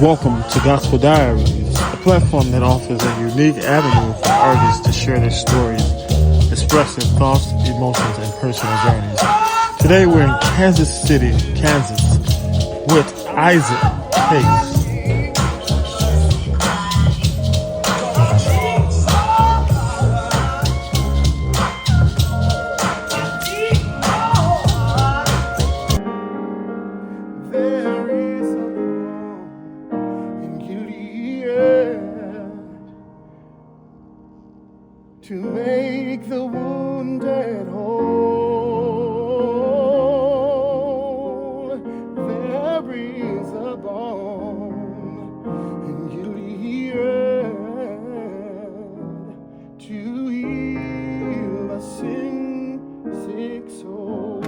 Welcome to Gospel Diaries, a platform that offers a unique avenue for artists to share their stories, express their thoughts, emotions, and personal journeys. Today we're in Kansas City, Kansas, with Isaac Cakes. There is a wrong in Gilead to make the wounded whole. There is a balm in Gilead to heal a sick soul.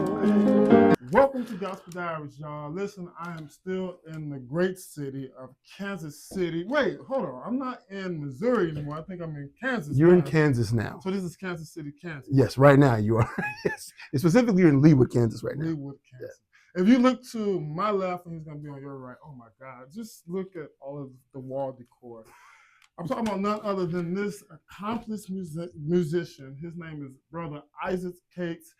Welcome to Gospel Diaries, y'all. Listen, I am still in the great city of Kansas City. Wait, hold on. I'm not in Missouri anymore. I think I'm in Kansas. You're in Kansas now. So this is Kansas City, Kansas. Yes, right now you are. Yes. Specifically, you're in Leawood, Kansas right now. Leawood, Kansas. Yeah. If you look to my left and he's going to be on your right, oh my God, just look at all of the wall decor. I'm talking about none other than this accomplished musician. His name is Brother Isaac Cakes.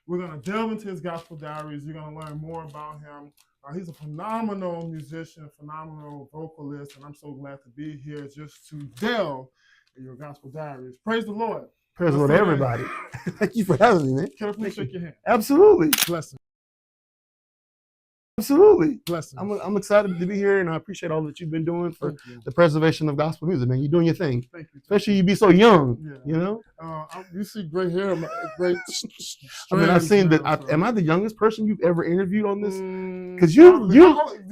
We're going to delve into his gospel diaries. You're going to learn more about him. He's a phenomenal musician, phenomenal vocalist, and I'm so glad to be here just to delve in your gospel diaries. Praise the Lord. Praise the Lord, everybody. Thank you for having me, man. Can I please shake your hand? Absolutely. Blessing. Absolutely. Blessing. I'm excited to be here, and I appreciate all that you've been doing for the preservation of gospel music, man. You're doing your thing. Thank you. Especially you be so young, you know? You see gray hair, great I mean, I've seen that. Am I the youngest person you've ever interviewed on this? Because do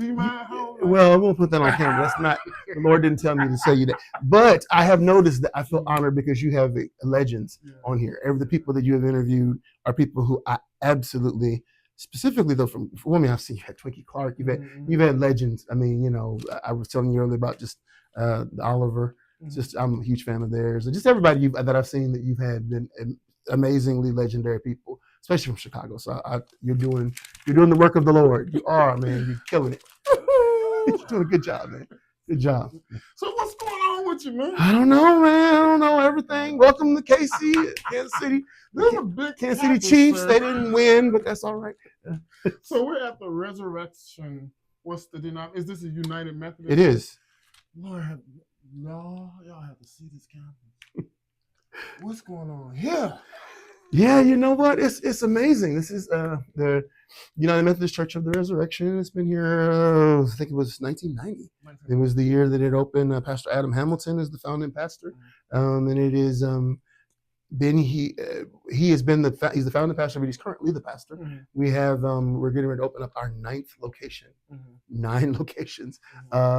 you mind how? Well, I won't put that on camera. That's not, the Lord didn't tell me to say you that. But I have noticed that I feel honored because you have legends on here. The people that you have interviewed are people who I absolutely, specifically though, from women, I've seen you had Twinkie Clark, you've had legends. I mean, you know, I was telling you earlier about just Oliver. Just I'm a huge fan of theirs, and just everybody that I've seen that you've had been amazingly legendary people, especially from Chicago. So you're doing the work of the Lord. You are, man. You're killing it. You're doing a good job, man. Good job. So what's going on with you, man? I don't know, man. I don't know everything. Welcome to KC, Kansas City. Kansas City Chiefs. Sir. They didn't win, but that's all right. So we're at the Resurrection. What's the denomination? Is this a United Methodist? It is. Lord, no, y'all have to see this campus. What's going on here? Yeah, you know what? It's amazing. This is the United Methodist Church of the Resurrection. It's been here, I think it was 1990. It was the year that it opened. Pastor Adam Hamilton is the founding pastor, and it is he has been he's the founding pastor, but he's currently the pastor. We have we're getting ready to open up our 9th location. 9 locations.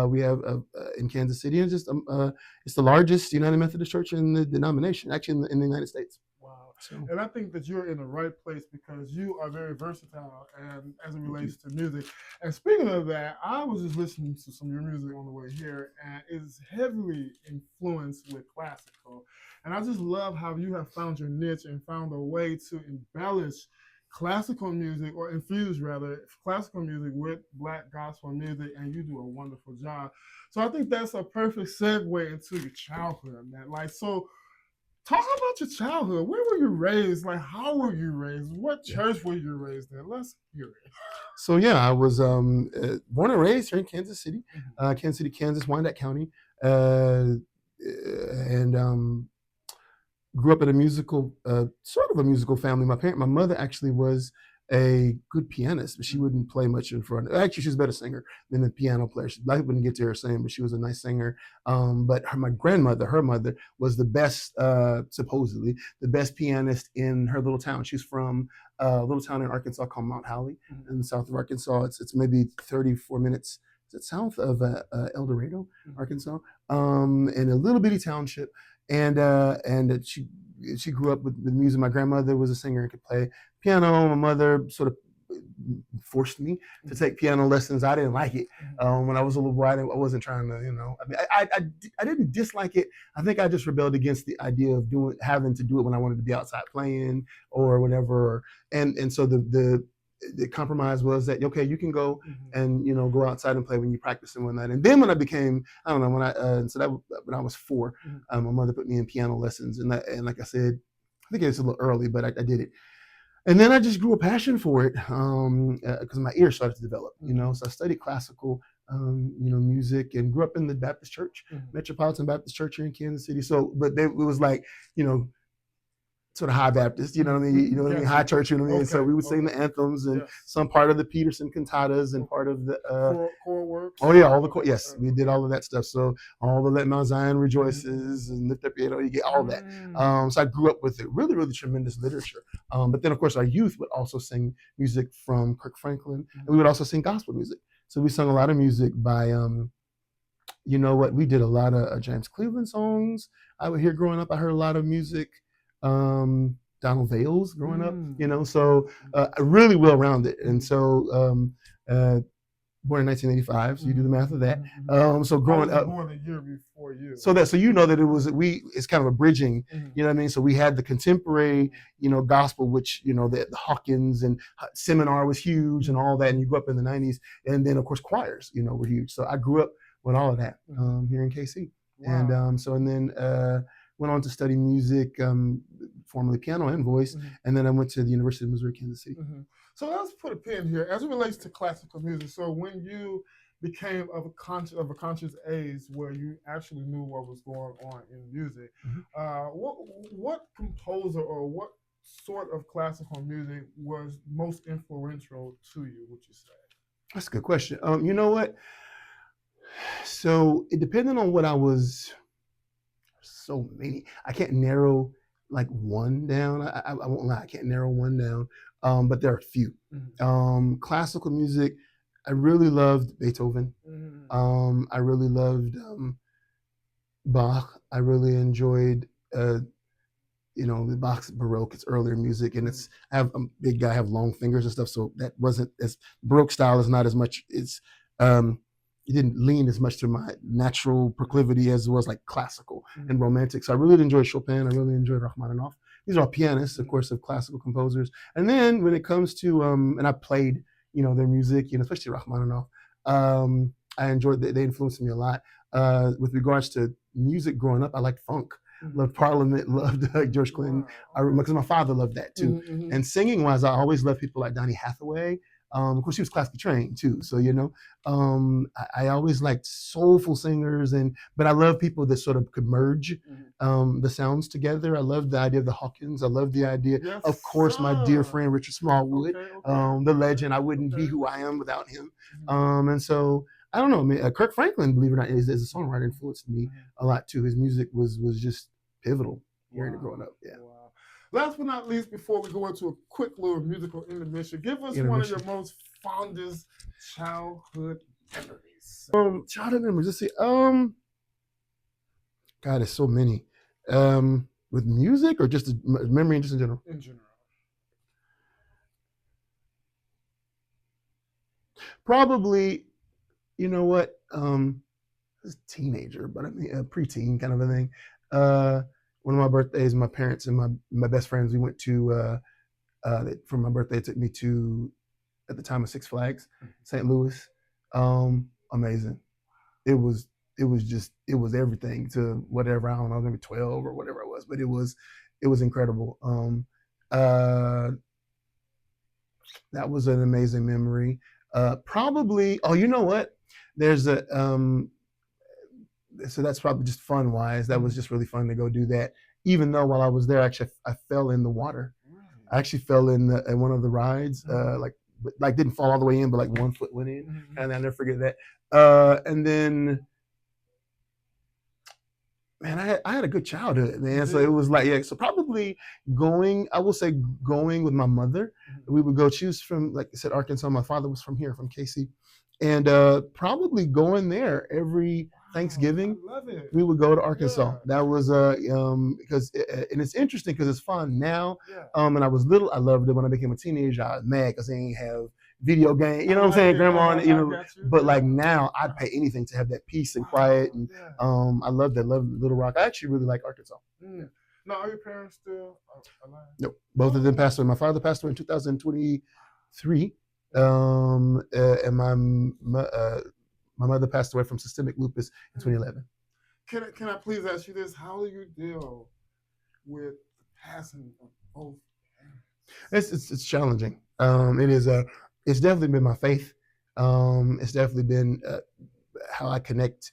We have in Kansas City, and just it's the largest United Methodist Church in the denomination, actually in the United States. Wow. So. And I think that you're in the right place because you are very versatile and as it relates to music. And speaking of that, I was just listening to some of your music on the way here, and it's heavily influenced with classical. And I just love how you have found your niche and found a way to embellish classical music, or infuse rather classical music with Black gospel music, and you do a wonderful job. So I think that's a perfect segue into your childhood, man. Like, so talk about your childhood. Where were you raised? Like, how were you raised? What church were you raised in? Let's hear it. So yeah, I was born and raised here in Kansas City, Kansas City, Kansas, Wyandotte County, and grew up in a musical, sort of a musical family. My mother actually was a good pianist, but she wouldn't play much in front. Actually, she was a better singer than a piano player. I wouldn't get to her singing, but she was a nice singer. But my grandmother, her mother, was the best, supposedly, the best pianist in her little town. She's from a little town in Arkansas called Mount Holly, in the south of Arkansas. It's maybe 34 minutes. Is it south of El Dorado, Arkansas, in a little bitty township. And she grew up with music. My grandmother was a singer and could play piano. My mother sort of forced me to take piano lessons. I didn't like it when I was a little boy. I wasn't trying to, you know. I mean, I didn't dislike it. I think I just rebelled against the idea of having to do it when I wanted to be outside playing or whatever. And so the the compromise was that, okay, you can go and, go outside and play when you practice and whatnot. And then when I became, I don't know, when I was 4, my mother put me in piano lessons, and like I said, I think it's a little early, but I did it. And then I just grew a passion for it because my ear started to develop, So I studied classical, music, and grew up in the Baptist church, Metropolitan Baptist Church here in Kansas City. So, but it was like, sort of high Baptist, you know what I mean? You know what I mean? High church, you know what I mean? So we would sing the anthems and some part of the Peterson cantatas and part of the choral works. Oh yeah, all the yes, we did all of that stuff. So all the Let Mount Zion Rejoices and Lift Up Your Head, you get all that. So I grew up with it. Really, really tremendous literature. But then of course our youth would also sing music from Kirk Franklin, and we would also sing gospel music. So we sung a lot of music by you know what? We did a lot of James Cleveland songs. I would hear growing up. I heard a lot of music. Donald Vales growing up, so really well rounded. And so born in 1985, so you do the math of that. So growing up, born a year before you. So that it's kind of a bridging, you know what I mean? So we had the contemporary, gospel, which the Hawkins and seminar was huge and all that, and you grew up in the 90s, and then of course choirs, were huge. So I grew up with all of that here in KC. Wow. And then went on to study music, formerly piano and voice, and then I went to the University of Missouri, Kansas City. So let's put a pin here as it relates to classical music. So when you became of a conscious age where you actually knew what was going on in music, what composer or what sort of classical music was most influential to you, would you say? That's a good question. You know what? So it depended on what I was. So many. I can't narrow like one down. I won't lie. I can't narrow one down. But there are a few. Classical music, I really loved Beethoven. I really loved Bach. I really enjoyed the Bach's Baroque. It's earlier music, and I'm a big guy. I have long fingers and stuff, so that wasn't as Baroque style is not as much. It's it didn't lean as much to my natural proclivity as it was like classical and romantic. So I really enjoyed Chopin. I really enjoyed Rachmaninoff. These are all pianists, of course, of classical composers. And then when it comes to, and I played, their music, especially Rachmaninoff, I enjoyed, they influenced me a lot. With regards to music growing up, I liked funk. Loved Parliament, loved George Clinton, because my father loved that too. And singing wise, I always loved people like Donny Hathaway. Of course, she was classically trained too, so I always liked soulful singers, but I love people that sort of could merge the sounds together. I love the idea of the Hawkins. I love the idea, of course, my dear friend Richard Smallwood, the legend. I wouldn't be who I am without him. And so I don't know. Kirk Franklin, believe it or not, is a songwriter, influenced me a lot too. His music was just pivotal hearing it growing up. Yeah. Wow. Last but not least, before we go into a quick little musical intermission, give us one of your most fondest childhood memories. Childhood memories. Let's see. God, there's so many. With music or just a memory, just in general. In general. Probably, you know what? As a teenager, but I mean a preteen kind of a thing. One of my birthdays, my parents and my best friends, we went to for my birthday. It took me to, at the time, of Six Flags, St. Louis. Amazing. It was everything to whatever, I don't know, maybe 12 or whatever it was, but it was incredible. That was an amazing memory. Probably, oh, you know what? There's a so that's probably just fun wise. That was just really fun to go do that. Even though while I was there, actually, I fell in the water. I actually fell in one of the rides, like didn't fall all the way in, but like one foot went in, and I'll never forget that. And then, man, I had a good childhood, man. So it was like, so probably I will say going with my mother. We would go. She was from, like I said, Arkansas. My father was from here, from KC. And probably going there every Thanksgiving. I love it. We would go to Arkansas. That was because and it's interesting because it's fun now. And I was little, I loved it. When I became a teenager, I was mad because they didn't have video game. You know what I'm saying, Grandma? But like now, I'd pay anything to have that peace and quiet. And I love that. Love Little Rock. I actually really like Arkansas. Now, are your parents still alive? Nope. Both of them passed away. My father passed away in 2020. 3. And my mother passed away from systemic lupus in 2011. Can I please ask you this? How do you deal with the passing of both parents? It's challenging. It's definitely been my faith. It's definitely been how I connect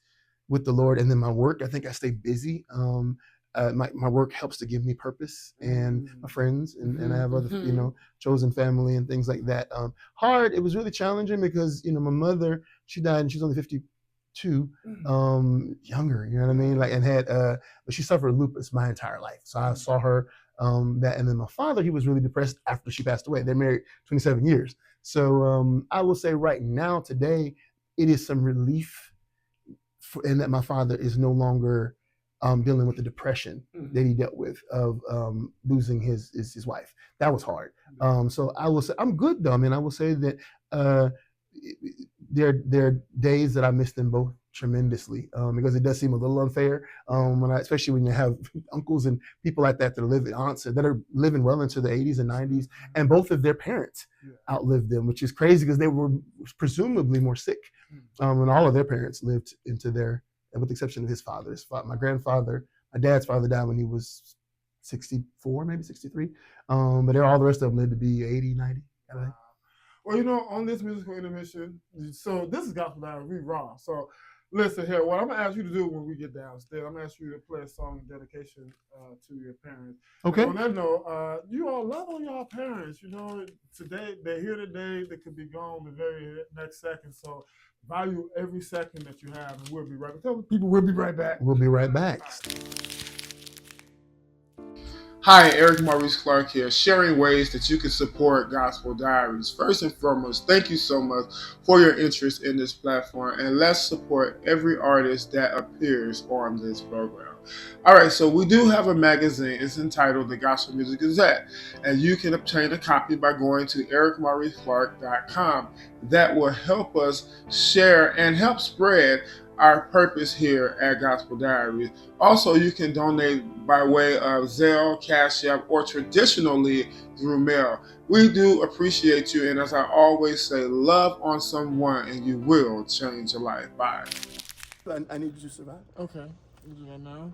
with the Lord, and then my work. I think I stay busy. My work helps to give me purpose, and my friends, and I have other, chosen family and things like that. Hard. It was really challenging because my mother, she died and she was only 52, younger. You know what I mean? Like, and had but she suffered lupus my entire life. So I saw her that, and then my father, he was really depressed after she passed away. They're married 27 years. So I will say right now, today, it is some relief in that my father is no longer dealing with the depression that he dealt with of losing his wife. That was hard. So I will say I'm good though. I mean, I will say that there are days that I miss them both tremendously because it does seem a little unfair especially when you have uncles and people like that aunts that are living well into the 80s and 90s, and both of their parents outlived them, which is crazy because they were presumably more sick, and all of their parents lived into their, with the exception of his father. My grandfather, my dad's father, died when he was 64, maybe 63, but all the rest of them lived to be 80, 90. Well, on this musical intermission, so this is Gospel Diary, we raw. So listen here, what I'm going to ask you to do when we get downstairs, I'm going to ask you to play a song in dedication to your parents. Okay. And on that note, you all love on your parents. Today, they're here today, they could be gone the very next second. So value every second that you have, and we'll be right back. Tell people we'll be right back. We'll be right back. Hi, Eric Maurice Clark here, sharing ways that you can support Gospel Diaries. First and foremost, thank you so much for your interest in this platform, and let's support every artist that appears on this program. All right, so we do have a magazine. It's entitled The Gospel Music Gazette, and you can obtain a copy by going to ericmauriceclark.com. That will help us share and help spread our purpose here at Gospel Diaries. Also, you can donate by way of Zelle, Cash App, or traditionally through mail. We do appreciate you, and as I always say, love on someone and you will change your life. Bye. I need you to survive. Okay, we'll do that now.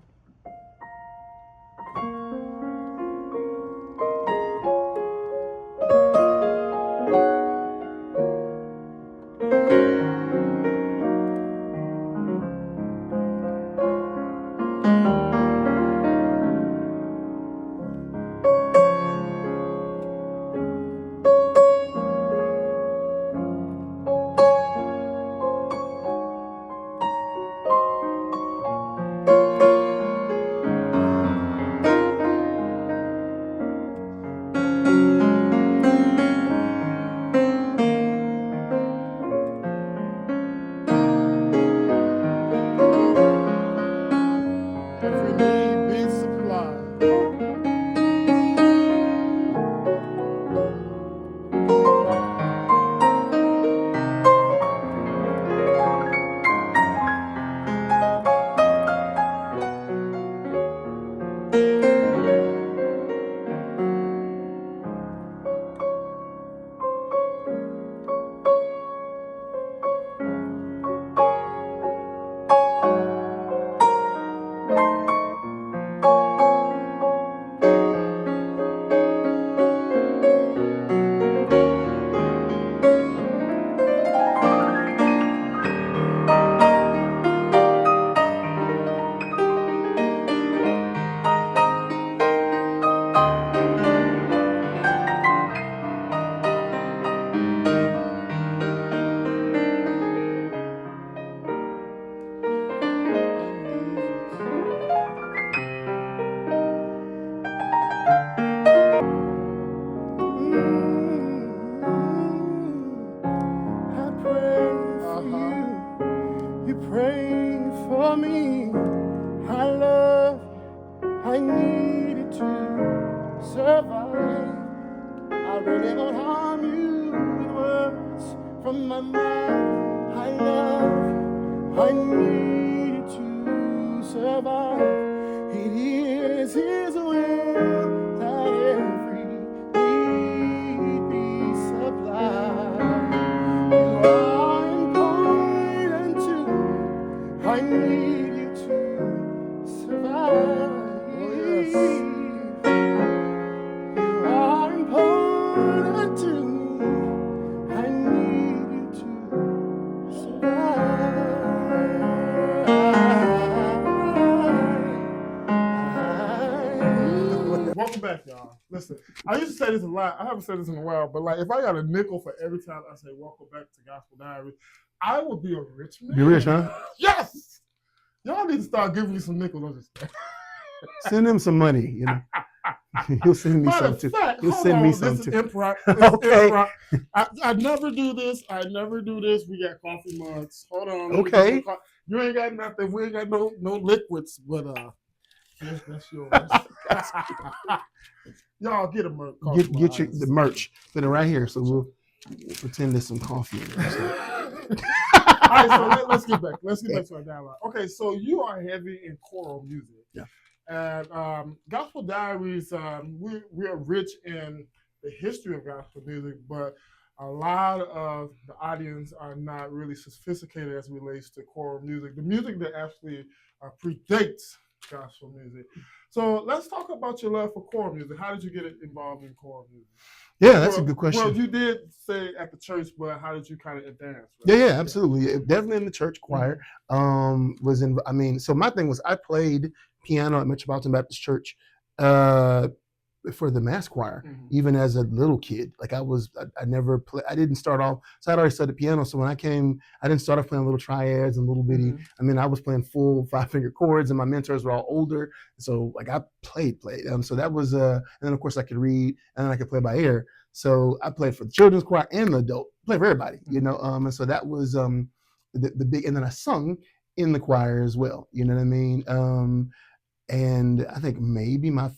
fact, y'all. Listen, I used to say this a lot. I haven't said this in a while, but like if I got a nickel for every time I say welcome back to Gospel Diaries, I would be a rich man. Be rich, huh? Yes. Y'all need to start giving me some nickels on this thing. Send him some money, you know. He'll send me Matter some of too. fact, He'll hold send on. me This some is too. improv. Okay. Improv. I never do this. I never do this. We got coffee mugs. Hold on. Okay. You ain't got nothing. We ain't got no liquids, but that's yours. Y'all get a merch. Get the merch. Put it right here, so we'll pretend there's some coffee in there. So. All right, so let's get back. Let's get back to our dialogue. Okay, so you are heavy in choral music. Yeah. And Gospel Diaries, we are rich in the history of gospel music, but a lot of the audience are not really sophisticated as it relates to choral music, the music that actually predates gospel music. So let's talk about your love for choral music. How did you get involved in choral music? Yeah, that's a good question. Well, you did say at the church, but how did you kind of advance? Right? Yeah, absolutely. Yeah, definitely in the church choir. So my thing was I played piano at Metropolitan Baptist Church for the mass choir, even as a little kid. Like I never play. I didn't start off. So I'd already studied piano. So when I came, I didn't start off playing little triads and little bitty. I mean, I was playing full 5-finger chords, and my mentors were all older. So like I played. So that was and then of course I could read, and then I could play by ear. So I played for the children's choir and the adult. Played for everybody, you know. And so that was the big. And then I sung in the choir as well. You know what I mean? And I think maybe my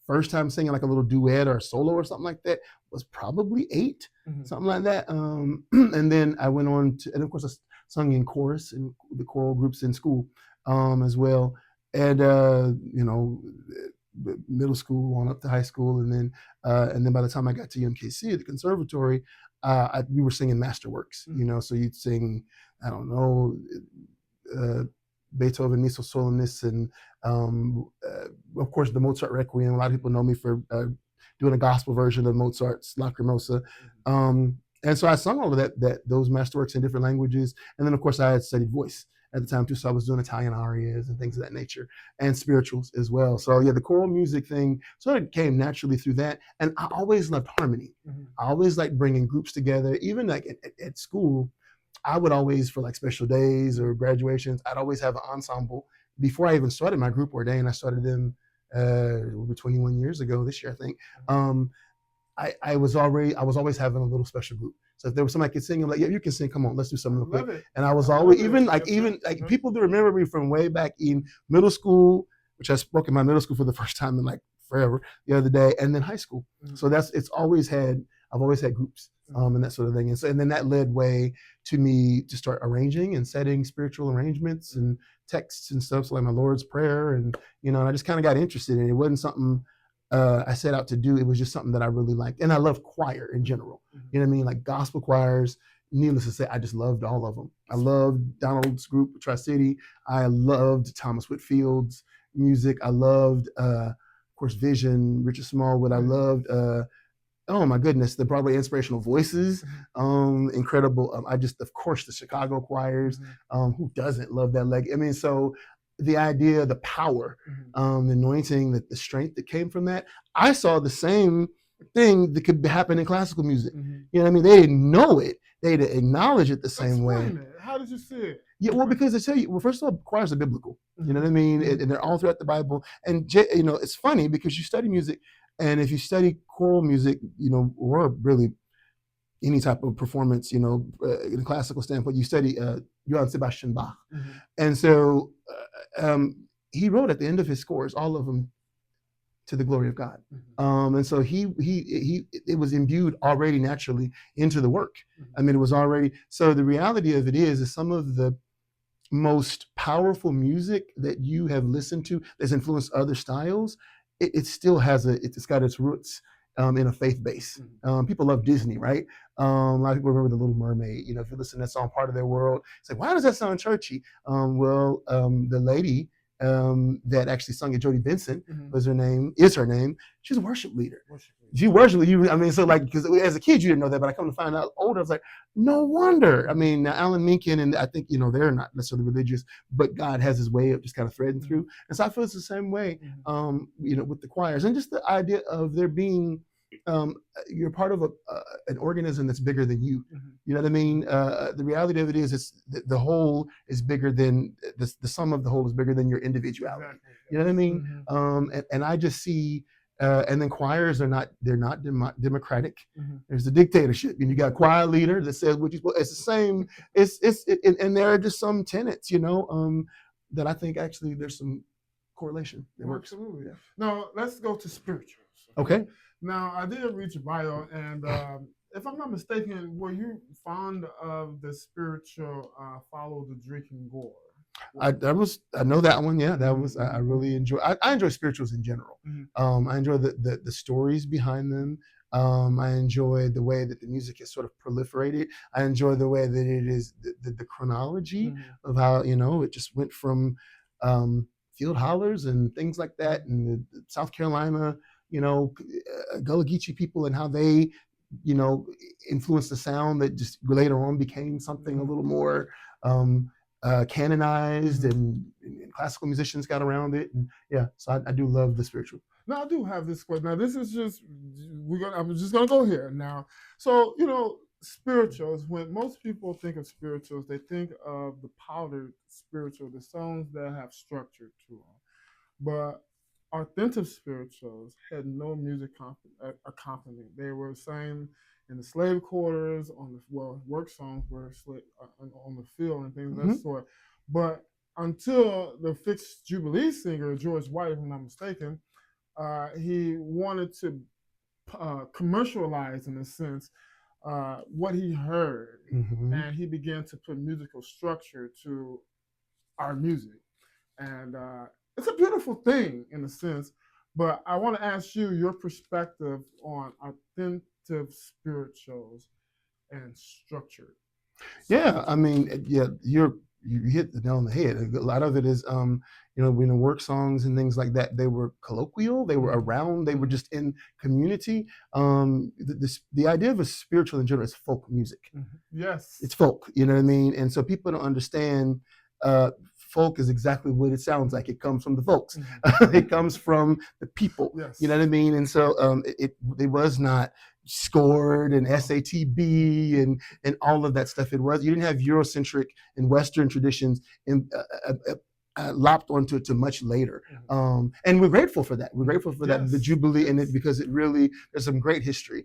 first time singing like a little duet or a solo or something like that was probably 8, something like that. And then I went on to, and of course I sung in chorus in the choral groups in school as well. And middle school on up to high school, and then by the time I got to UMKC at the conservatory, we were singing masterworks. You know, so you'd sing, I don't know, Beethoven Miso Solemnis, and of course the Mozart Requiem. A lot of people know me for doing a gospel version of Mozart's Lacrimosa. And so I sung all of those masterworks in different languages. And then of course I had studied voice at the time too. So I was doing Italian arias and things of that nature, and spirituals as well. So yeah, the choral music thing sort of came naturally through that. And I always loved harmony. I always liked bringing groups together, even like at school. I would always, for like special days or graduations, I'd always have an ensemble. Before I even started my group Ordained, I started them over 21 years ago this year, I think. I was always having a little special group. So if there was somebody could sing, I'm like, yeah, you can sing. Come on, let's do something real quick. And I was always even people that remember me from way back in middle school, which I spoke in my middle school for the first time in like forever the other day, and then high school. So I've always had groups and that sort of thing. And then that led way to me to start arranging and setting spiritual arrangements and texts and stuff. So like my Lord's Prayer, and and I just kind of got interested in it. It wasn't something I set out to do. It was just something that I really liked. And I love choir in general. You know what I mean? Like gospel choirs, needless to say, I just loved all of them. I loved Donald's group, Tri-City. I loved Thomas Whitfield's music. I loved, of course, Vision, Richard Smallwood. I loved, oh my goodness, the Broadway Inspirational Voices. Incredible. Of course, the Chicago choirs. Who doesn't love that leg? I mean, so the idea, the power, the anointing, the strength that came from that. I saw the same thing that could happen in classical music. You know what I mean? They didn't know it. They didn't acknowledge it the same way. How did you see it? Yeah, well, because I tell you, well, first of all, choirs are biblical. You know what I mean? And they're all throughout the Bible. And it's funny because you study music, and if you study choral music, or really any type of performance, in a classical standpoint, you study Johann Sebastian Bach. And so he wrote at the end of his scores, all of them, to the glory of God. And so it was imbued already naturally into the work. I mean, it was already, so the reality of it is some of the most powerful music that you have listened to that's influenced other styles, it still has it's got its roots in a faith base. People love Disney, right? A lot of people remember The Little Mermaid. If you listen to that song, Part of Their World, it's like, why does that sound churchy? The lady that actually sung it. Jody Benson Mhm. was her name, is her name. She's a worship leader. Worship leader. She worship leader. I mean, so like, because as a kid you didn't know that, but I come to find out older, I was like, no wonder. I mean, now Alan Menken and I think they're not necessarily religious, but God has His way of just kind of threading through. And so I feel it's the same way, with the choirs and just the idea of there being. You're part of an organism that's bigger than you. You know what I mean? The reality of it is, it's the whole is bigger than the sum of the whole is bigger than your individuality. Exactly. You know what I mean? And I just see, and then choirs they're not democratic. There's a dictatorship, and you got a choir leader that says what you. It's the same. And there are just some tenets, that I think actually there's some correlation that works. Absolutely. Yeah. Now let's go to spirituals. Okay. Now, I did read your bio, and if I'm not mistaken, were you fond of the spiritual Follow the Drinking Gore? I know that one. Yeah, that was. I really enjoy. I enjoy spirituals in general. I enjoy the stories behind them. I enjoy the way that the music is sort of proliferated. I enjoy the way that it is the chronology of how it just went from field hollers and things like that, and the South Carolina. Gullah Geechee people and how they, influenced the sound that just later on became something a little more canonized, and classical musicians got around it. And so I do love the spiritual. Now, I do have this question. Now, this is just, I'm just going to go here now. So, spirituals, when most people think of spirituals, they think of the powdered spiritual, the songs that have structure to them. But authentic spirituals had no music accompaniment. They were sang in the slave quarters, work songs were on the field and things of that sort. But until the fixed Jubilee singer, George White, if I'm not mistaken, he wanted to commercialize, in a sense, what he heard. And he began to put musical structure to our music. And it's a beautiful thing in a sense, but I want to ask you your perspective on authentic spirituals and structure. Yeah, I mean, you hit the nail on the head. A lot of it is, when the work songs and things like that, they were colloquial, they were around, they were just in community. The idea of a spiritual in general is folk music. Yes, it's folk. You know what I mean? And so people don't understand. Folk is exactly what it sounds like. It comes from the folks. It comes from the people. Yes. You know what I mean? And so it was not scored and SATB and all of that stuff. You didn't have Eurocentric and Western traditions lopped onto it to much later. And we're grateful for that. We're grateful for that, the Jubilee in it, because it really, there's some great history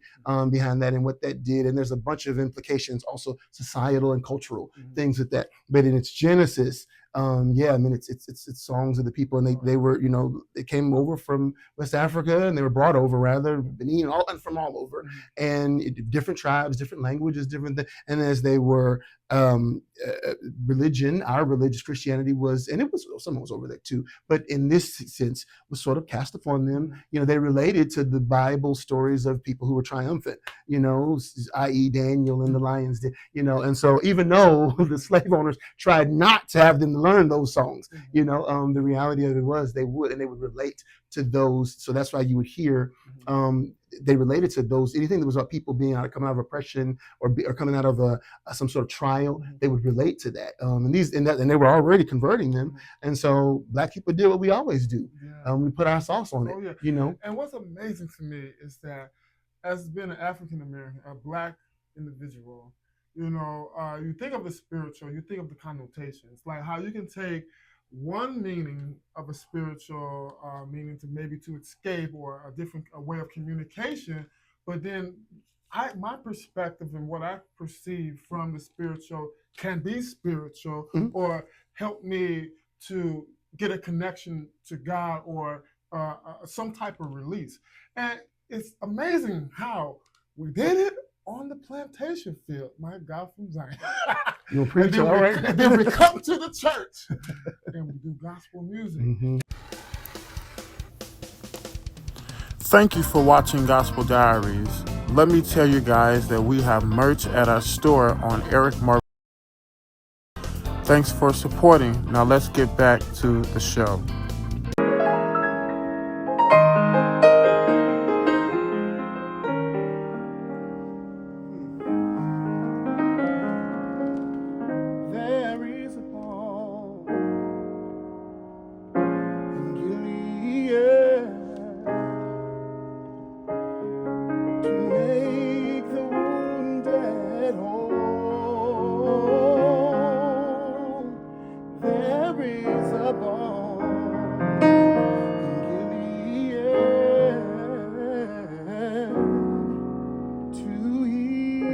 behind that and what that did. And there's a bunch of implications, also societal and cultural things with that. But in its genesis, I mean, it's songs of the people, and they were, they came over from West Africa, and they were brought over rather, Benin, and from all over, and different tribes, different languages, different things. And as they were, religion, our religious Christianity was, and it was, someone was over there too, but in this sense was sort of cast upon them. They related to the Bible stories of people who were triumphant, i.e. Daniel and the lions did, and so even though the slave owners tried not to have them learn those songs, the reality of it was they would relate to those. So that's why you would hear they related to those, anything that was about people being coming out of oppression or coming out of some sort of trial, they would relate to that. And they were already converting them. And so Black people did what we always do. We put our sauce on it. And what's amazing to me is that, as being an African American, a Black individual, you think of the spiritual, you think of the connotations, like how you can take one meaning of a spiritual meaning to maybe to escape or a different way of communication, but then my perspective and what I perceive from the spiritual can be spiritual or help me to get a connection to God or some type of release. And it's amazing how we did it on the plantation field. My God, from Zion. You're a preacher, all right. And then we come to the church and we do gospel music. Thank you for watching Gospel Diaries. Let me tell you guys that we have merch at our store on Eric Mark. Thanks for supporting. Now let's get back to the show. There is a balm in Gilead to make the wounded whole. There is a balm in Gilead to heal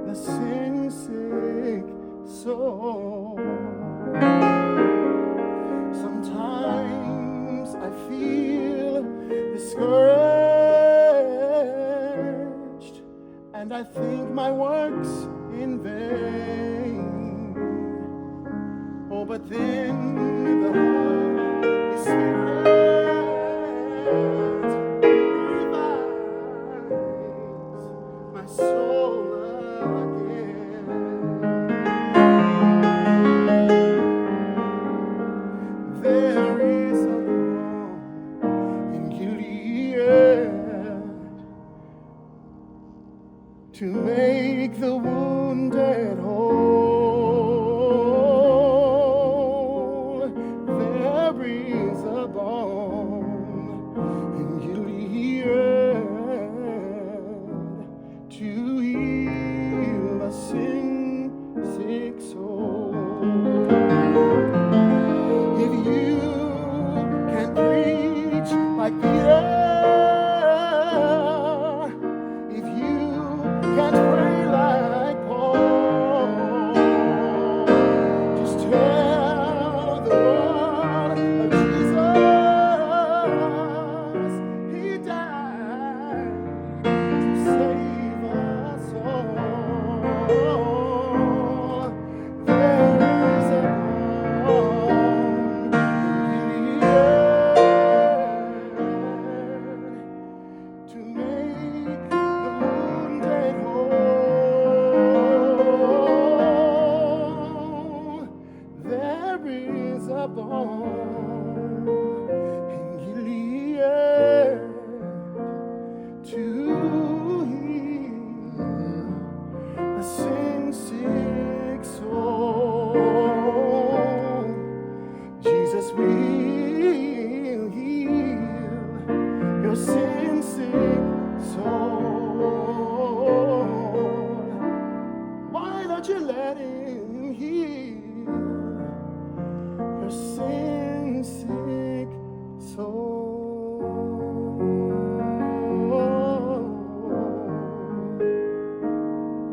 the sin-sick soul. Sometimes I feel discouraged, and I think my work's in vain. Oh, but then the Holy Spirit revives my soul again. There is a balm in Gilead to make the wounded whole. There is a balm in Gilead to heal a sin-sick soul. If you can preach like Peter, if you can pray like Paul, just tell the world of Jesus. He died to save us all. There is a balm in Gilead to make the wounded whole. There is a balm in Gilead to heal a sin-sick soul. Jesus will heal your sin-sick soul. Why don't you let him heal your sin-sick soul?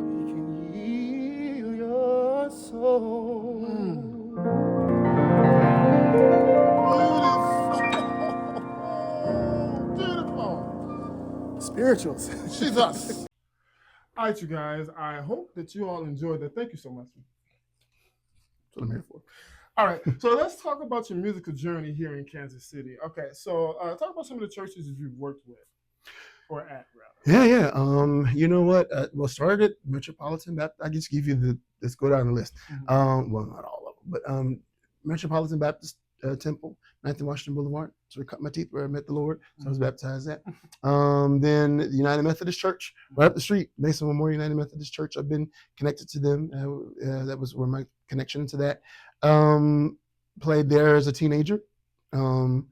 He can heal your soul. Beautiful. Spirituals. Jesus. All right, you guys. I hope that you all enjoyed that. Thank you so much. That's what I'm here for. All right, so let's talk about your musical journey here in Kansas City. Okay, so talk about some of the churches that you've worked with or at, rather. Yeah. You know what? Well, started at Metropolitan Baptist. I just give you let's go down the list. Well, not all of them, but Metropolitan Baptist Temple, 9th and Washington Boulevard. So I cut my teeth where I met the Lord. So I was baptized at. Then the United Methodist Church, right up the street, Mason Memorial United Methodist Church. I've been connected to them. That was where my connection to that. Played there as a teenager, and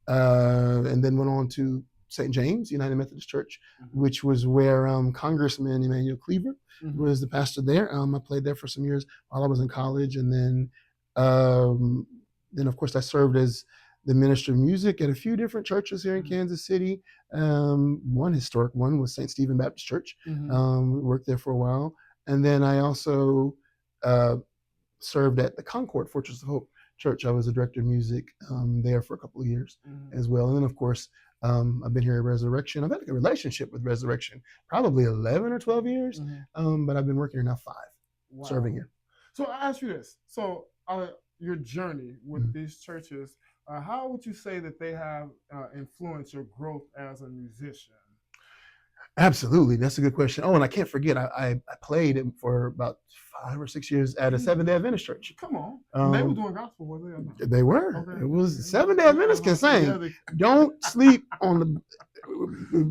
then went on to St. James United Methodist Church, which was where Congressman Emmanuel Cleaver was the pastor there. I played there for some years while I was in college, and then of course I served as the minister of music at a few different churches here in Kansas City. One historic one was St. Stephen Baptist Church. Worked there for a while, and then I also served at the Concord Fortress of Hope Church. I was a director of music there for a couple of years as well. And then, of course, I've been here at Resurrection. I've had a relationship with Resurrection probably 11 or 12 years, but I've been working here now 5, serving here. So I ask you this. So your journey with these churches, how would you say that they have influenced your growth as a musician? Absolutely, that's a good question. Oh, and I can't forget, I played it for about 5 or 6 years at a Seventh-day Adventist church. Come on. They were Um, doing gospel, was they or not? they were. Okay. It was Yeah. Seventh-day Adventists can sing. Yeah, they- Don't sleep on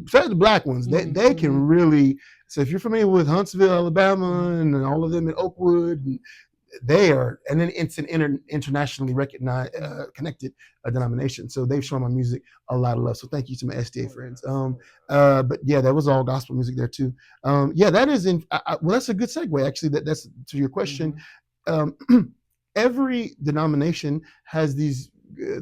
especially the black ones. They can really. So if you're familiar with Huntsville, Alabama, and all of them in Oakwood, and they are, and then it's an internationally recognized, connected denomination. So they've shown my music a lot of love. So thank you to my SDA friends. But yeah, that was all gospel music there too. Yeah, that is in. Well, that's a good segue actually. That's to your question. Every denomination has these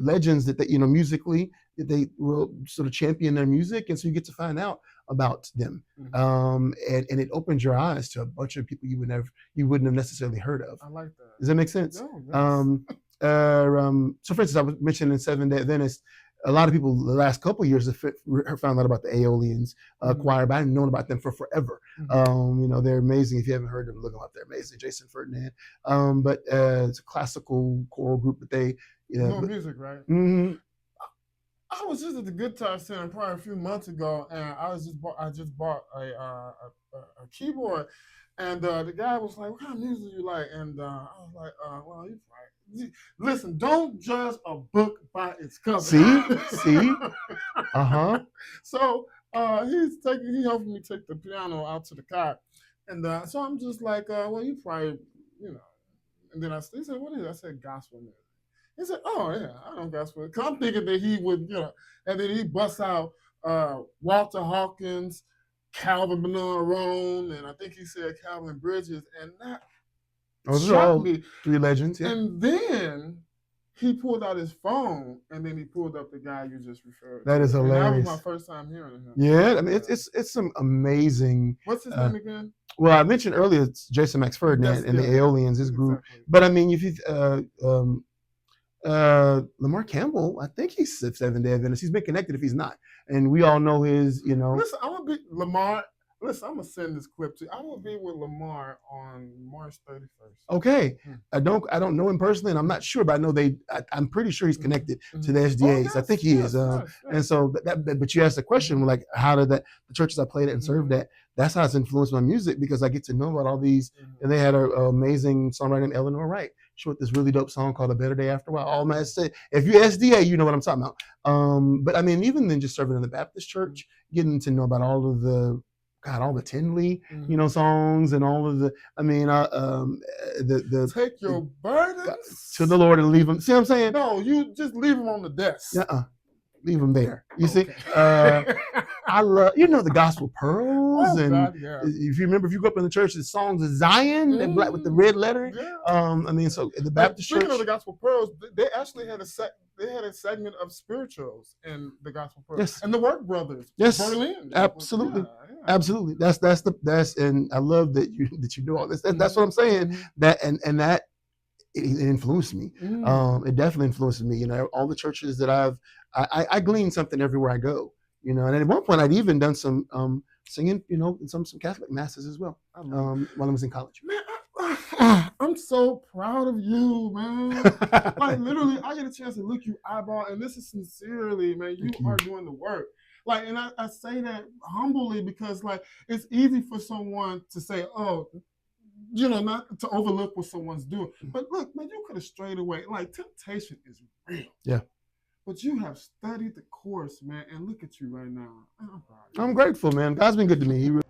legends that musically that they will sort of champion their music, and so you get to find out about them, and it opens your eyes to a bunch of people you wouldn't have necessarily heard of. I like that. Does that make sense? No, So for instance, I was mentioning Seventh-day Adventist. A lot of people the last couple of years have found out about the Aeolians choir, but I hadn't known about them for forever. They're amazing. If you haven't heard them, look them up. They're amazing. Jason Ferdinand. But it's a classical choral group, but they music, right? Mm-hmm. I was just at the Guitar Center probably a few months ago, and I just bought a keyboard, and the guy was like, "What kind of music do you like?" And I was like, "Well, you right. Listen, don't judge a book by its cover." See, So he helped me take the piano out to the car, and so I'm just like, "Well, you probably, you know." And then he said, "What is it?" I said, "Gospel music." He said, "Oh yeah, I don't gospel." Cause I'm thinking that he would, and then he busts out Walter Hawkins, Calvin Monroe, and I think he said Calvin Bridges, and that shocked me. 3 legends, yeah. And then he pulled out his phone, and then he pulled up the guy you just referred to. That is hilarious. And that was my first time hearing him. Yeah, I mean it's some amazing. What's his name again? Well, I mentioned earlier it's Jason Max Ferdinand and the Aeolians, his group. Exactly. But I mean, if you Lamar Campbell, I think he's Seventh-day Adventist. He's been connected if he's not, and we all know his. Listen, I'm gonna be Lamar. Listen, I'm gonna send this clip to you. I'm gonna be with Lamar on March 31st. Okay, I don't know him personally, and I'm not sure, but I know I'm pretty sure he's connected to the SDAs. Oh, yes, I think he is. And so, but you asked the question, like, how did the churches I played at and served at? That's how it's influenced my music because I get to know about all these. And they had an amazing songwriter named Eleanor Wright. She wrote this really dope song called "A Better Day After a While." All man said, if you're SDA, you know what I'm talking about. But I mean, even then, just serving in the Baptist church, getting to know about all of the Tinley, songs and all of the. I mean, the take your burdens to the Lord and leave them. See what I'm saying? No, you just leave them on the desk. Leave them there. You see, I love the gospel pearls, and God, yeah. if you remember, if you grew up in the church, the songs of Zion, that black with the red lettering. Yeah. I mean, so the Baptist Speaking church. of the gospel pearls, they actually had a segment of spirituals in the gospel pearls. Yes. And the Work Brothers. Yes. Berlin. Absolutely. Yeah. Absolutely. That's and I love that you do all this. That's what I'm saying. That and that it influenced me. It definitely influenced me. All the churches that I glean something everywhere I go. And at one point I'd even done some singing, in some Catholic masses as well. While I was in college. Man, I'm so proud of you, man. Like literally, I get a chance to look you eyeball, and this is sincerely, man. You are doing the work. Like, and I say that humbly because, like, it's easy for someone to say, "Oh, not to overlook what someone's doing." But look, man, you could have strayed away. Like, temptation is real. Yeah. But you have studied the course, man, and look at you right now. I'm proud of you. I'm grateful, man. God's been good to me. He really.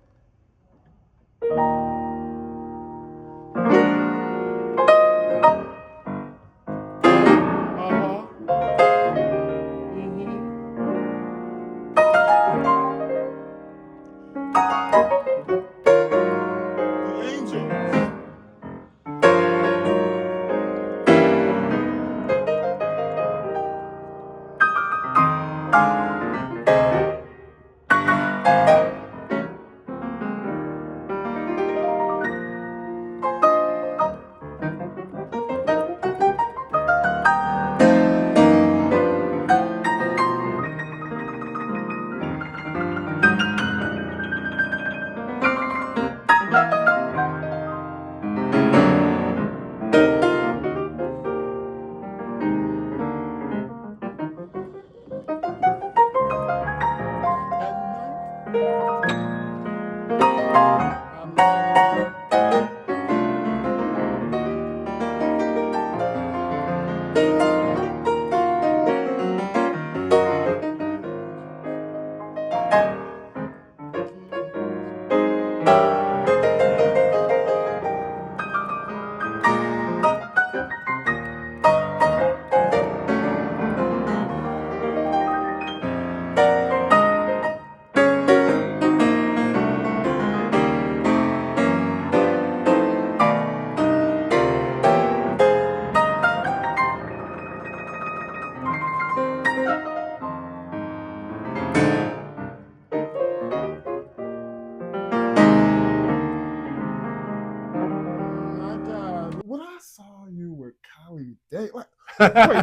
with Callie Day. Wait,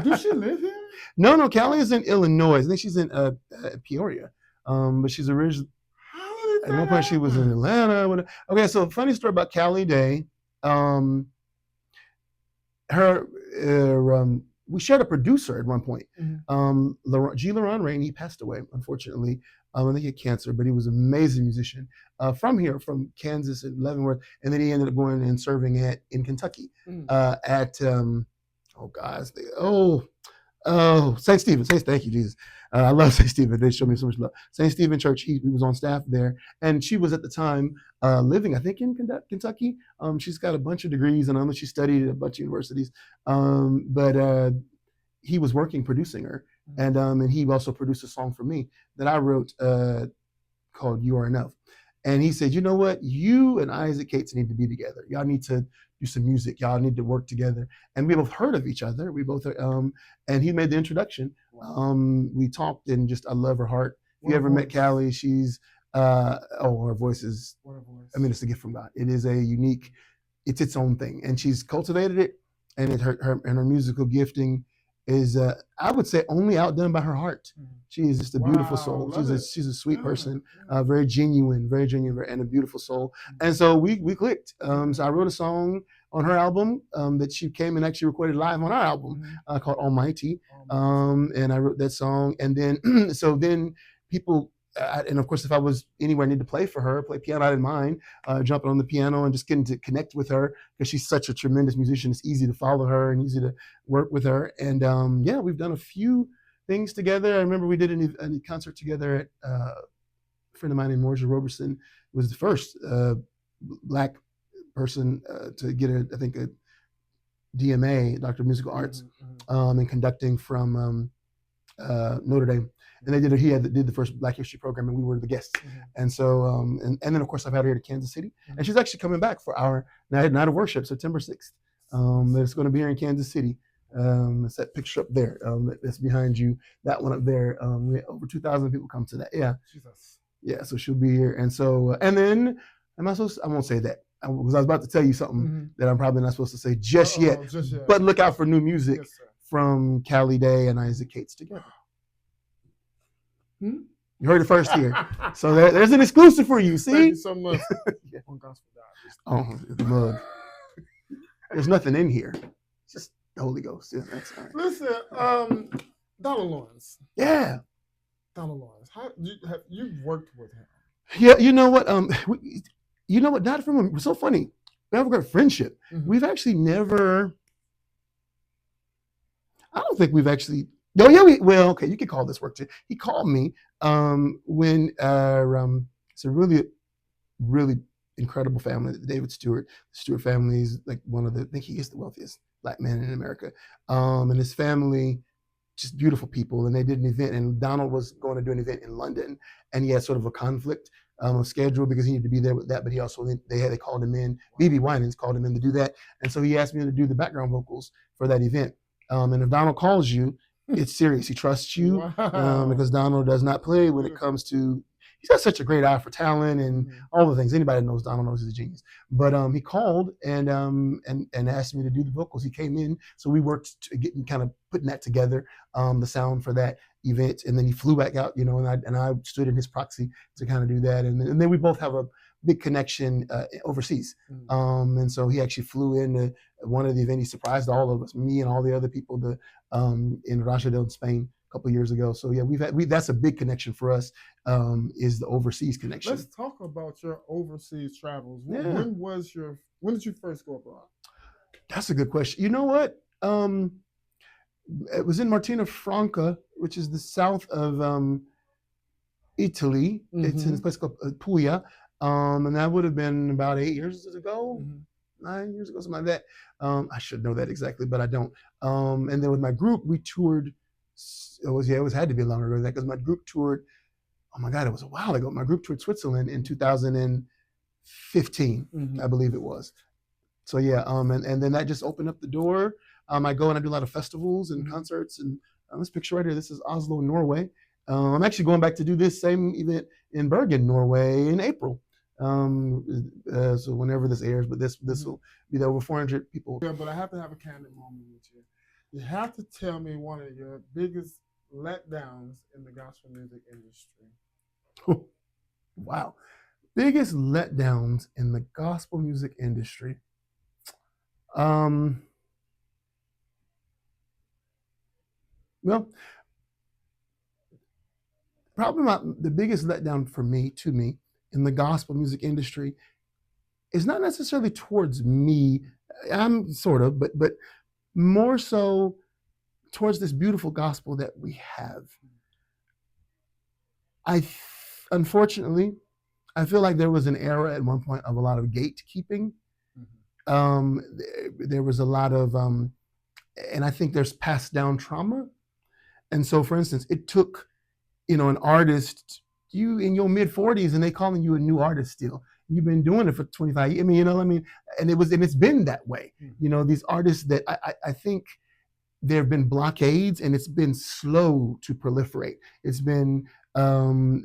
does she live here? No, Callie is in Illinois. I think she's in Peoria. But she's originally, at one point she was in Atlanta. Okay, so funny story about Callie Day. We shared a producer at one point. G. Laron Rain, he passed away, unfortunately. I think he had cancer, but he was an amazing musician from here, from Kansas at Leavenworth, and then he ended up going and serving in Kentucky at St. Stephen. Thank you, Jesus. I love St. Stephen. They showed me so much love. St. Stephen Church. He was on staff there, and she was at the time living, I think, in Kentucky. She's got a bunch of degrees, and I know she studied at a bunch of universities. But he was producing her, and he also produced a song for me that I wrote called "You Are Enough." And he said, "You know what? You and Isaac Cates need to be together. Y'all need to do some music. Y'all need to work together." And we both heard of each other. We both, and he made the introduction. We talked, and just I love her heart. If you ever met Callie, she's her voice is. I mean, it's a gift from God. It is a unique. It's its own thing, and she's cultivated it, and her musical gifting is, I would say, only outdone by her heart. She is just a beautiful soul. She's a sweet person, very genuine, and a beautiful soul. And so we clicked. So I wrote a song on her album that she came and actually recorded live on our album called Almighty. And I wrote that song, and then so then people. And of course, if I was anywhere I need to play for her, play piano, I didn't mind jumping on the piano and just getting to connect with her because she's such a tremendous musician. It's easy to follow her and easy to work with her. And we've done a few things together. I remember we did a concert together at a friend of mine named Morja Roberson was the first Black person to get a DMA, Doctor of Musical Arts, in conducting from Notre Dame. And they did the first Black History program, and we were the guests. And so, and then of course I've had her here to Kansas City, and she's actually coming back for our night of worship, September 6th. That's going to be here in Kansas City. It's that picture up there that's behind you. That one up there. Over 2,000 people come to that. Yeah. Jesus. Yeah. So she'll be here, and so, and then I won't say that because I was about to tell you something that I'm probably not supposed to say just yet. But look out for new music from Callie Day and Isaac Cates together. You heard it first here. So there's an exclusive for you. See? Thank you so much. On Gospel God. The mug. There's nothing in here. It's just the Holy Ghost. Yeah, that's all right. Listen, Donald Lawrence. Yeah. Donald Lawrence. You've worked with him? Yeah. You know what? Not from him. It's so funny. We have a great friendship. We've actually never. I don't think we've actually. No, yeah, okay, you could call this work too. He called me when it's a really, really incredible family, the David Stewart. The Stewart family is like I think he is the wealthiest Black man in America. And his family, just beautiful people. And they did an event, and Donald was going to do an event in London, and he had sort of a conflict of schedule because he needed to be there with that, but he also, they called him in, BB Winans called him in to do that. And so he asked me to do the background vocals for that event. And if Donald calls you, it's serious. He trusts you because Donald does not play when it comes to. He's got such a great eye for talent and all the things. Anybody that knows Donald knows he's a genius. But he called and asked me to do the vocals. He came in, so we worked to getting kind of putting that together, the sound for that event, and then he flew back out, and I stood in his proxy to kind of do that, and then we both have a big connection overseas. And so he actually flew in to one of the events. He surprised all of us, me and all the other people, in Rajadell in Spain a couple of years ago. So yeah, that's a big connection for us, is the overseas connection. Let's talk about your overseas travels. Yeah. When did you first go abroad? That's a good question. You know what? It was in Martina Franca, which is the south of Italy. It's in a place called Puglia. And that would have been about 8 years ago, 9 years ago, something like that. I should know that exactly, but I don't. And then with my group, we toured. It had to be longer than that because my group toured. Oh my God, it was a while ago. My group toured Switzerland in 2015, I believe it was. So yeah, and then that just opened up the door. I go and I do a lot of festivals and concerts, and this picture right here, this is Oslo, Norway. I'm actually going back to do this same event in Bergen, Norway in April. So whenever this airs, but this will be over 400 people. Yeah, but I have to have a candid moment with you. You have to tell me one of your biggest letdowns in the gospel music industry. Wow. Biggest letdowns in the gospel music industry. Well, probably the biggest letdown for me, in the gospel music industry is not necessarily towards me. I'm sort of, but more so towards this beautiful gospel that we have. Unfortunately, I feel like there was an era at one point of a lot of gatekeeping. There was a lot of, and I think there's passed down trauma. And so, for instance, it took, an artist, you in your mid 40s, and they calling you a new artist still. You've been doing it for 25 years. And it's been that way. These artists that I think there have been blockades, and it's been slow to proliferate. It's been some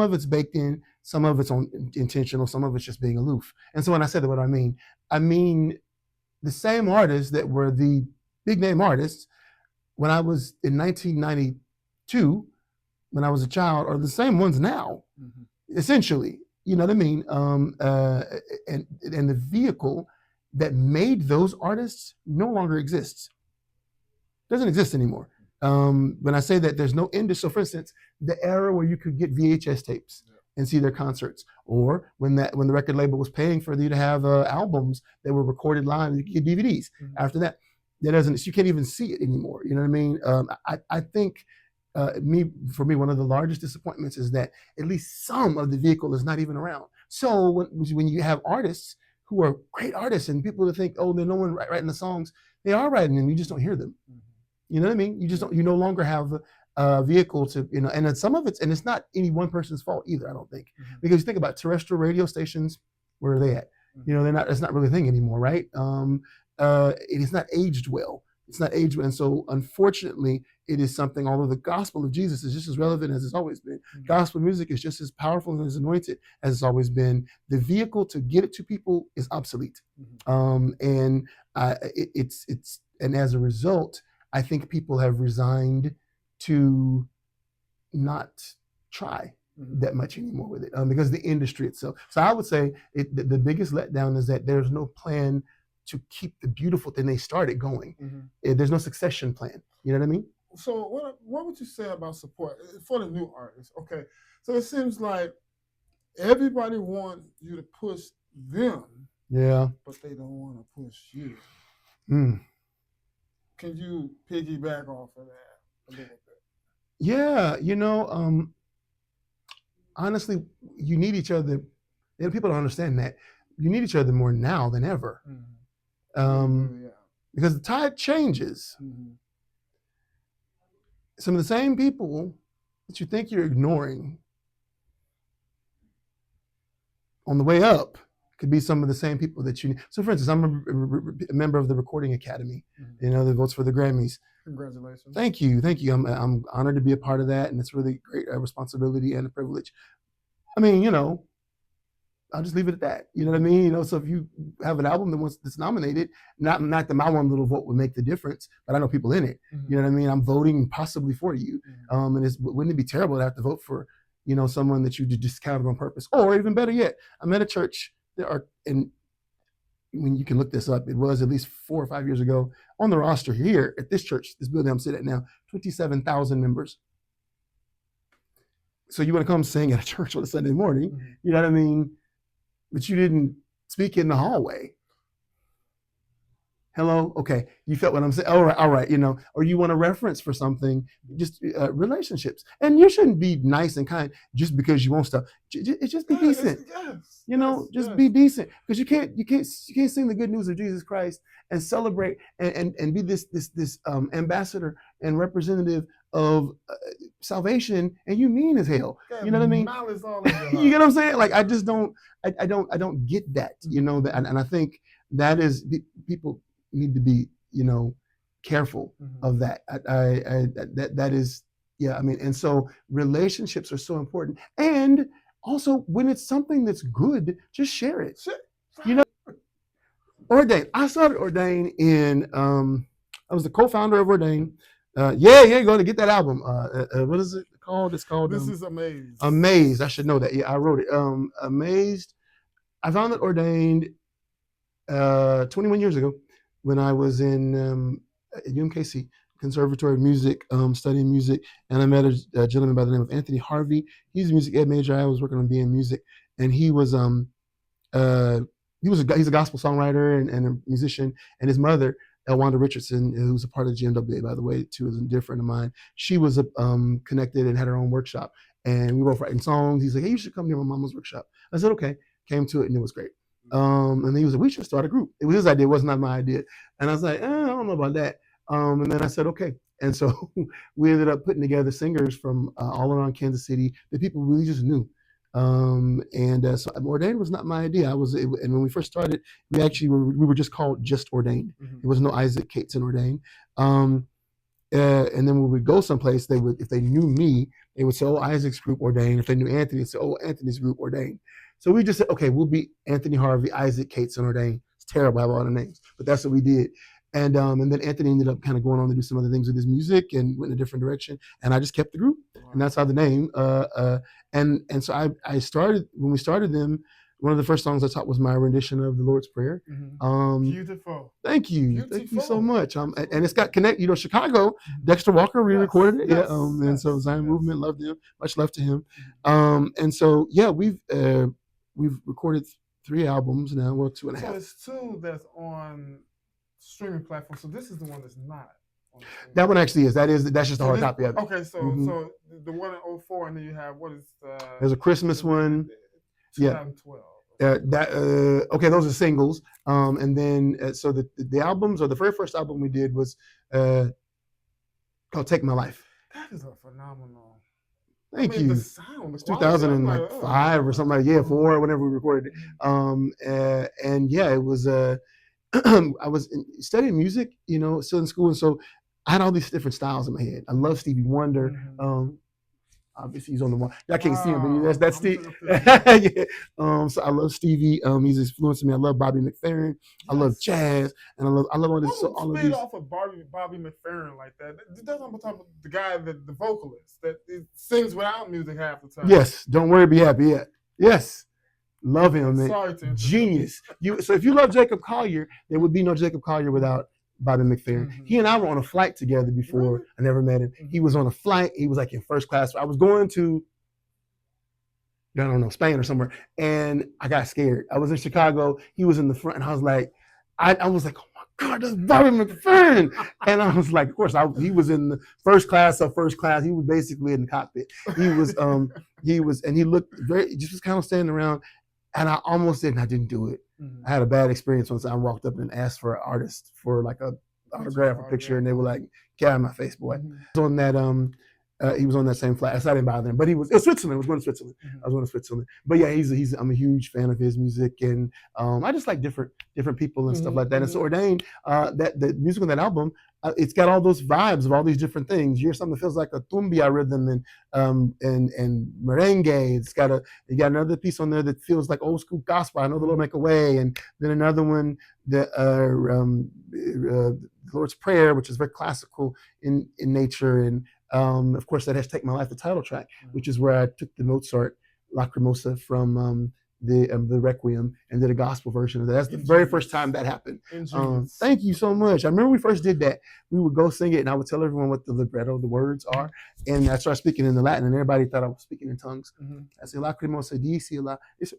of it's baked in, some of it's intentional, some of it's just being aloof. And so when I said that, what do I mean the same artists that were the big name artists when I was in 1992, when I was a child, are the same ones now, essentially. You know what I mean? And the vehicle that made those artists no longer exists. Doesn't exist anymore. When I say that, there's no industry. So, for instance, the era where you could get VHS tapes and see their concerts, or when the record label was paying for you to have albums that were recorded live, you could get DVDs. After that, you can't even see it anymore. You know what I mean? I think for me, one of the largest disappointments is that at least some of the vehicle is not even around. So when you have artists who are great artists and people that think, oh, there's no one writing the songs, they are writing them. You just don't hear them. You know what I mean? You no longer have a vehicle to, and then some of it's not any one person's fault either, I don't think. Because you think about terrestrial radio stations, where are they at? It's not really a thing anymore, right? It is not aged well. It's not aged well. And so unfortunately, it is something, although the gospel of Jesus is just as relevant as it's always been, gospel music is just as powerful and as anointed as it's always been. The vehicle to get it to people is obsolete. And as a result, I think people have resigned to not try that much anymore with it because the industry itself. So I would say the biggest letdown is that there's no plan to keep the beautiful thing they started going. There's no succession plan. You know what I mean? So what would you say about support for the new artists? Okay, so it seems like everybody wants you to push them. Yeah. But they don't want to push you. Can you piggyback off of that a little bit? Yeah, honestly, you need each other. People don't understand that. You need each other more now than ever. Because the tide changes. Some of the same people that you think you're ignoring on the way up could be some of the same people that you need. So, for instance, I'm a member of the Recording Academy, that votes for the Grammys. Congratulations. Thank you. I'm honored to be a part of that, and it's really great responsibility and a privilege. I mean, I'll just leave it at that. You know what I mean? So if you have an album that's nominated, not that my one little vote would make the difference, but I know people in it. You know what I mean? I'm voting possibly for you. And wouldn't it be terrible to have to vote for, someone that you discounted on purpose? Or even better yet, I'm at a church. And when you can look this up, it was at least 4 or 5 years ago on the roster here at this church, this building I'm sitting at now, 27,000 members. So you want to come sing at a church on a Sunday morning, you know what I mean? But you didn't speak in the hallway. Hello? Okay. You felt what I'm saying? All right. Or you want a reference for something, just relationships. And you shouldn't be nice and kind just because you want stuff. Just be decent. Just be decent. Because you can't sing the good news of Jesus Christ and celebrate and be this ambassador and representative of salvation, and you mean as hell. You know what I mean? You get what I'm saying? Like I don't get that. And I think that is people need to be careful of that. That is, yeah. I mean, and so relationships are so important, and Also, when it's something that's good, just share it. Shit. You know, Ordained. I started Ordained in. I was the co-founder of Ordained. Yeah, going to get that album. What is it called? It's called. This is Amazed. Amazed. I should know that. Yeah, I wrote it. Amazed. I founded Ordained 21 years ago when I was in at UMKC Conservatory of Music, studying music, and I met a gentleman by the name of Anthony Harvey. He's a music ed major. I was working on being music, and he's a gospel songwriter and a musician, and his mother, Elwanda Richardson, who's a part of the GMWA, by the way, too, is a dear friend of mine. She was connected and had her own workshop, and we were both writing songs. He's like, "Hey, you should come to my mama's workshop." I said, "Okay." Came to it, and it was great. And he was like, "We should start a group." It was his idea, it was not my idea. And I was like, I don't know about that. And then I said, "Okay." And so we ended up putting together singers from all around Kansas City that people really just knew. So Ordained was not my idea. And when we first started, we were just called Just Ordained. Mhm. There was no Isaac Cates in Ordained. And then when we go someplace, if they knew me, they would say, "Oh, Isaac's group Ordained." If they knew Anthony, they'd say, "Oh, Anthony's group Ordained." So we just said, "Okay, we'll be Anthony Harvey, Isaac Cates, and Ordained." It's terrible, I have all the names, but that's what we did. And then Anthony ended up kind of going on to do some other things with his music and went in a different direction. And I just kept the group, and that's how the name. And so I started when we started them. One of the first songs I taught was my rendition of the Lord's Prayer. Beautiful. Thank you. Beautiful. Thank you so much. And it's got connect. Chicago. Dexter Walker re-recorded it. Yes, And so Zion Movement loved him. Much love to him. And so we've recorded 3 albums now. Well, 2.5. So it's 2 that's on streaming platforms. So this is the one that's not. That one actually is. That's just a hard copy of it. Okay, so the one in 2004, and then you have there's a Christmas one. 2012. Okay, those are singles. And then so the albums, or the very first album we did was called "Take My Life." That is a phenomenal. Thank you. The sound, it's 2005 or something like that. Yeah, 4, whenever we recorded it. And yeah, it was. I was studying music, still in school, and so I had all these different styles in my head. I love Stevie Wonder. Obviously, he's on the wall. I can't see him, but that's Steve. Yeah. So I love Stevie. He's influencing me. I love Bobby McFerrin. I love jazz, and I love all this. So all of these. Off of Bobby McFerrin like that. That's what I'm talking about. The guy, the vocalist that sings without music half the time. Yes. Don't worry, be happy. Yeah. Yes. Love him, man. Sorry to Genius. So if you love Jacob Collier, there would be no Jacob Collier without Bobby McFerrin. He and I were on a flight together before. Really? I never met him. He was on a flight. He was like in first class. I was going to, I don't know, Spain or somewhere, and I got scared. I was in Chicago. He was in the front, and I was like, I was like, "Oh my God, that's Bobby McFerrin!" And I was like, of course, he was in the first class of first class. He was basically in the cockpit. He was, and he looked just was kind of standing around. And I almost did, and I didn't do it. I had a bad experience once. I walked up and asked for an artist for like a autograph, a picture, and they were like, "Get out of my face, boy." On that, he was on that same flight. So I didn't bother him. But it was Switzerland. I was going to Switzerland. I was going to Switzerland. But yeah, I'm a huge fan of his music, and I just like different people and stuff like that. And so Ordained, that the music on that album, it's got all those vibes of all these different things. You hear something that feels like a tumbia rhythm and merengue. You got another piece on there that feels like old school gospel. I know the Lord Make a Way, and then another one that Lord's Prayer, which is very classical in nature, and of course that has "Take My Life," the title track, which is where I took the Mozart Lacrimosa from the Requiem and did a gospel version of that. That's the very first time that happened. Thank you so much. I remember we first did that. We would go sing it, and I would tell everyone what the libretto, the words are, and I started speaking in the Latin, and everybody thought I was speaking in tongues. I said, "Lacrimosa dici la." They said,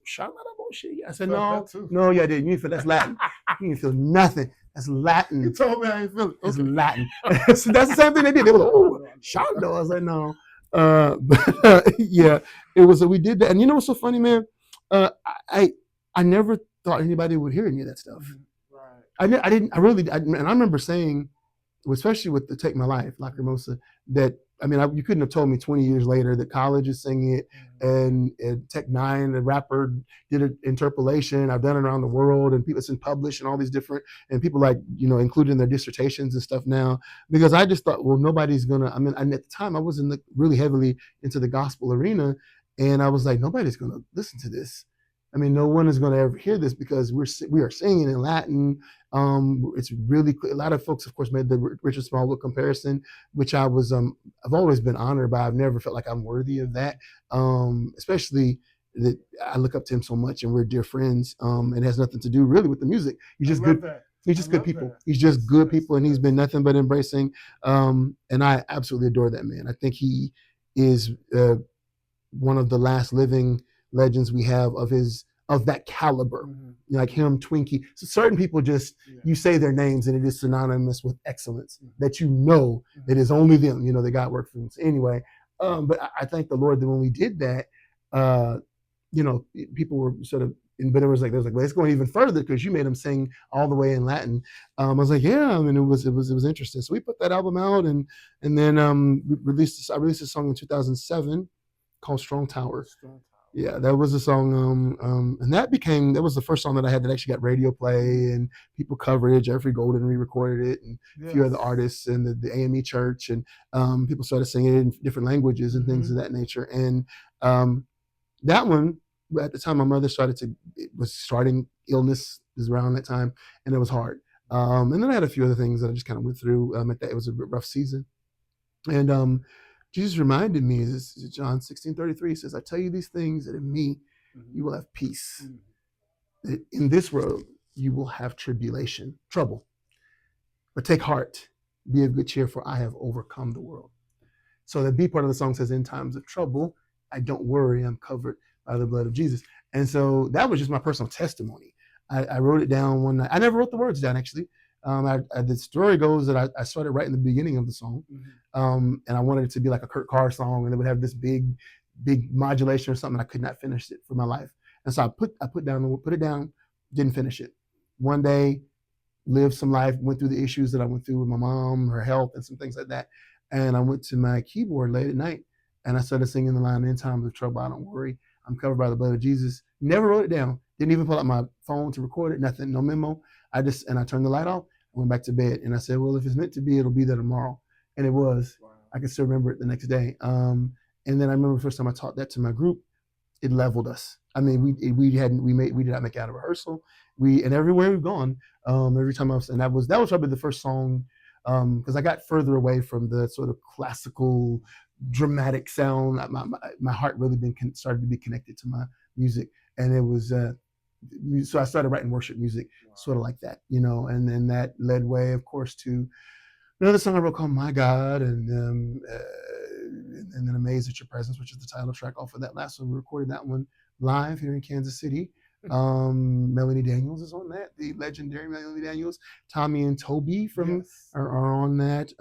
I said, no, yeah, I didn't. You didn't feel that's Latin. You didn't feel nothing. That's Latin. You told me I ain't feel it. It's Latin. So that's the same thing they did. They were like, "Oh, Shondo." I was like, "No." Yeah, it was. We did that, and you know what's so funny, man? I never thought anybody would hear any of that stuff. Right. I didn't. And I remember saying, especially with the "Take My Life," Lacrimosa, that you couldn't have told me 20 years later that college is singing it, and Tech Nine, the rapper, did an interpolation. I've done it around the world, and people, it's been published and all these different, and people included in their dissertations and stuff now, because I just thought, well, nobody's gonna. And at the time I was really heavily into the gospel arena, And I was like, nobody's going to listen to this. I mean, no one is going to ever hear this because we are singing in Latin. It's really a lot of folks, of course, made the Richard Smallwood comparison, which I've always been honored by. I've never felt like I'm worthy of that, especially that I look up to him so much and we're dear friends. It has nothing to do really with the music. He's just good. He's just good people. He's just good people, and he's been nothing but embracing. And I absolutely adore that man. I think he is one of the last living legends we have of that caliber, like him, Twinkie. So certain people just you say their names and it is synonymous with excellence. That it is only them. They got work for them. So anyway, but I thank the Lord that when we did that, people were sort of. But there was like, well, it's going even further because you made them sing all the way in Latin. I was like, yeah, I mean, it was interesting. So we put that album out, and then I released a song in 2007 called Strong Tower. Yeah, that was a song, and that was the first song that I had that actually got radio play and people coverage. Jeffrey Golden re-recorded it, and a few other artists, and the AME Church, and people started singing it in different languages and things of that nature. And that one, at the time, my mother was starting illness is around that time, and it was hard. And then I had a few other things that I just kind of went through. It was a rough season, and Jesus reminded me, this is John 16:33 says, "I tell you these things that in me you will have peace. That in this world you will have tribulation, trouble, but take heart, be of good cheer, for I have overcome the world." So the B part of the song says, "In times of trouble, I don't worry, I'm covered by the blood of Jesus." And so that was just my personal testimony. I wrote it down one night. I never wrote the words down, actually. The story goes that I started right in the beginning of the song, and I wanted it to be like a Kurt Carr song, and it would have this big modulation or something. I could not finish it for my life, and so I put it down, didn't finish it. One day, lived some life, went through the issues that I went through with my mom, her health, and some things like that. And I went to my keyboard late at night, and I started singing the line, "In times of trouble, I don't worry, I'm covered by the blood of Jesus." Never wrote it down. Didn't even pull out my phone to record it. Nothing. No memo. I turned the light off. I went back to bed, and I said, "Well, if it's meant to be, it'll be there tomorrow." And it was. Wow. I can still remember it the next day. And then I remember the first time I taught that to my group, it leveled us. I mean, we did not make it out of rehearsal. And everywhere we've gone, every time and that was probably the first song, because I got further away from the sort of classical, dramatic sound. My heart really started to be connected to my music, and it was. So I started writing worship music, sort of like that, and then that led way, of course, to another song I wrote called "My God," and then "Amazed at Your Presence," which is the title track off of that last one. We recorded that one live here in Kansas City. Melanie Daniels is on that, the legendary Melanie Daniels. Tommy and Toby are on that.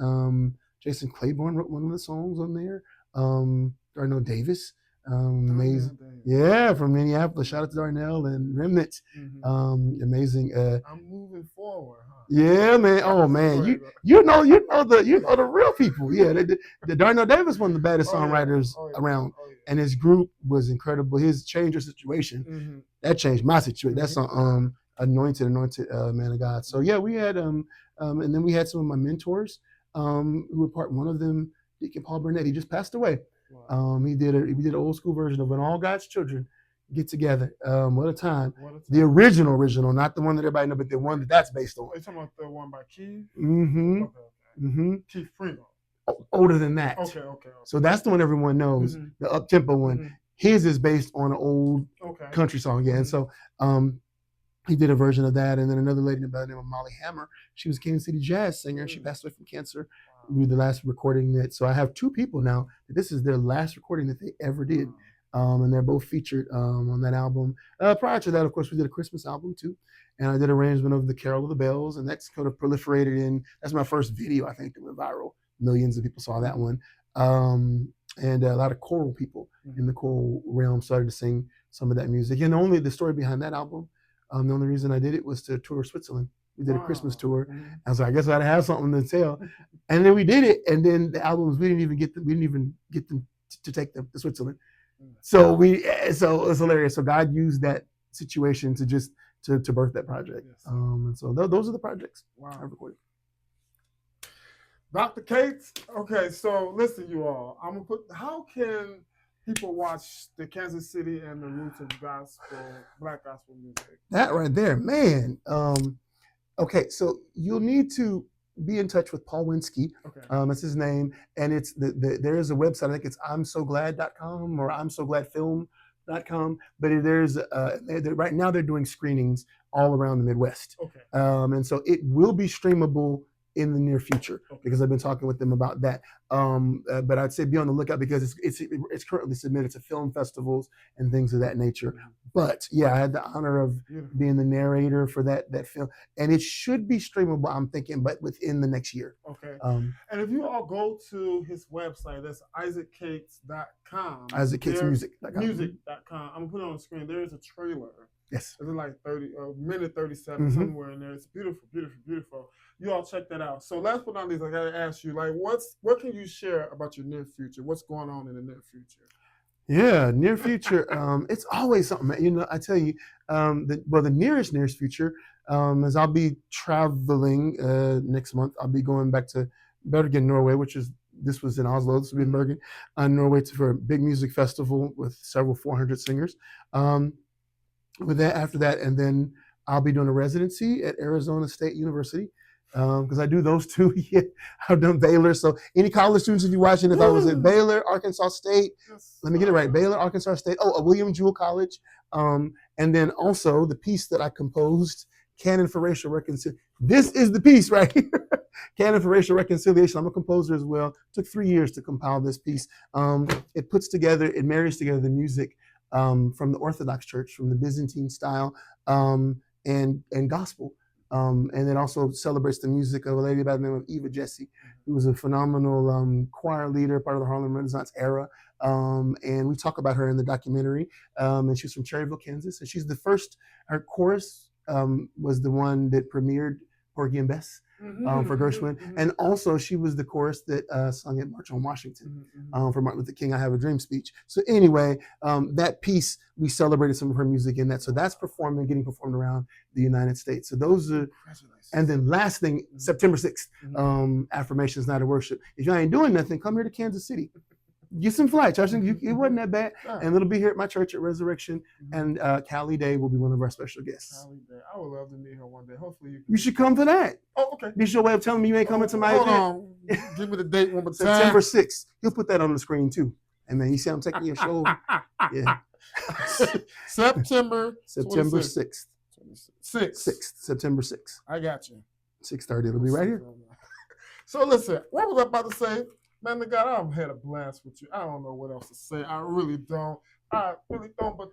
Jason Claiborne wrote one of the songs on there. Darnell Davis. Amazing. Yeah, from Minneapolis. Shout out to Darnell and Remnant. Amazing. I'm moving forward, huh? Yeah, man. Oh man, you know the real people. Yeah, the Darnell Davis, one of the baddest songwriters around, and his group was incredible. His Change Your Situation, that changed my situation. That's on Anointed Man of God. So yeah, we had and then we had some of my mentors who were one of them, Deacon Paul Burnett. He just passed away. Wow. We did an old school version of "When All God's Children Get Together." What a time! The original, not the one that everybody knows, but the one that's based on. Are you talking about the one by Keith? Keith Freedom. Older than that. Okay. So that's the one everyone knows, the up-tempo one. His is based on an old country song, and so he did a version of that. And then another lady by the name of Molly Hammer. She was a Kansas City jazz singer. She passed away from cancer. We did the last recording that. So I have two people now. This is their last recording that they ever did. And they're both featured on that album. Prior to that, of course, we did a Christmas album too. And I did arrangement of the Carol of the Bells. And that's kind of proliferated that's my first video, I think, that went viral. Millions of people saw that one. And a lot of choral people in the choral realm started to sing some of that music. And the story behind that album, the only reason I did it was to tour Switzerland. We did a Christmas tour. I was like, I guess I had to have something to tell. And then we did it. And then the albums, we didn't even get them to take them to Switzerland. So it was hilarious. So God used that situation to birth that project. And so those are the projects I recorded. Dr. Cates. Okay, so listen, you all. I'm gonna put. How can people watch the Kansas City and the roots of black gospel music? That right there, man. Okay, so you'll need to be in touch with Paul Winsky. Okay. That's his name, and it's there is a website. I think it's imsogladd.com or imsogladdfilm.com. But there's right now they're doing screenings all around the Midwest. Okay. And so it will be streamable in the near future because I've been talking with them about that. But I'd say be on the lookout because it's currently submitted to film festivals and things of that nature. But yeah, I had the honor of being the narrator for that film, and it should be streamable. I'm thinking, but within the next year. Okay. And if you all go to his website, that's isaaccates.com. isaaccatesmusic.com. Music.com. I'm gonna put it on the screen. There is a trailer. Yes. It's like minute 37 somewhere in there. It's beautiful, beautiful, beautiful. You all check that out. So last but not least, I gotta ask you, like, what can you share about your near future? What's going on in the near future? Yeah, near future. It's always something. You know, I tell you, the nearest future is I'll be traveling next month. I'll be going back to Bergen, Norway, this was in Oslo. This will be in Bergen, Norway, for a big music festival with several 400 singers. With that, after that, and then I'll be doing a residency at Arizona State University because I do those two. Yeah, I've done Baylor. So any college students, if you're watching, if I was at Baylor, Arkansas State, let me get it right. Baylor, Arkansas State. Oh, William Jewell College. And then also the piece that I composed, Canon for Racial Reconciliation. This is the piece right here. Canon for Racial Reconciliation. I'm a composer as well. It took 3 years to compile this piece. It marries together the music from the Orthodox Church, from the Byzantine style, and gospel. And then also celebrates the music of a lady by the name of Eva Jesse, who was a phenomenal choir leader, part of the Harlem Renaissance era. And we talk about her in the documentary. And she's from Cherryville, Kansas. And she's the first, her chorus was the one that premiered Porgy and Bess for Gershwin. And also she was the chorus that sung at March on Washington for Martin Luther King, I Have a Dream speech. So anyway, that piece, we celebrated some of her music in that. So that's getting performed around the United States. So those are, and then last thing, September 6th, Affirmations Night of Worship. If you ain't doing nothing, come here to Kansas City. Get some flights. It wasn't that bad. And it'll be here at my church at Resurrection. And Callie Day will be one of our special guests. Callie Day. I would love to meet her one day. Hopefully you should come for that. Oh, okay. This is your way of telling me you ain't coming to my event. Hold on. Give me the date one more time. September 6th. He'll put that on the screen too. And then you see I'm taking your show. Yeah. September 6th. 6th. September 6th. I got you. 6:30. It'll be right here. So listen, what was I about to say? Man, God, I've had a blast with you. I don't know what else to say. I really don't. But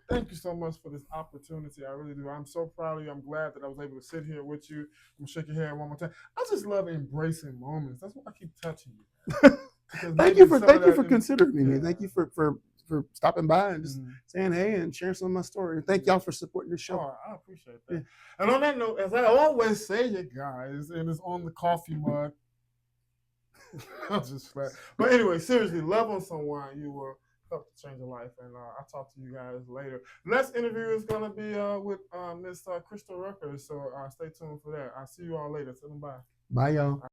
thank you so much for this opportunity. I really do. I'm so proud of you. I'm glad that I was able to sit here with you. I'm shake your hand one more time. I just love embracing moments. That's why I keep touching you. Thank you for considering me. Yeah. Thank you for stopping by and just saying hey and sharing some of my story. Thank y'all for supporting the show. Oh, I appreciate that. Yeah. And on that note, as I always say, you guys, and it's on the coffee mug. I'm just flat. But anyway, seriously, love on someone. You will help to change your life. And I'll talk to you guys later. Next interview is going to be with Miss Crystal Rucker. So stay tuned for that. I'll see you all later. Tell them bye. Bye, y'all.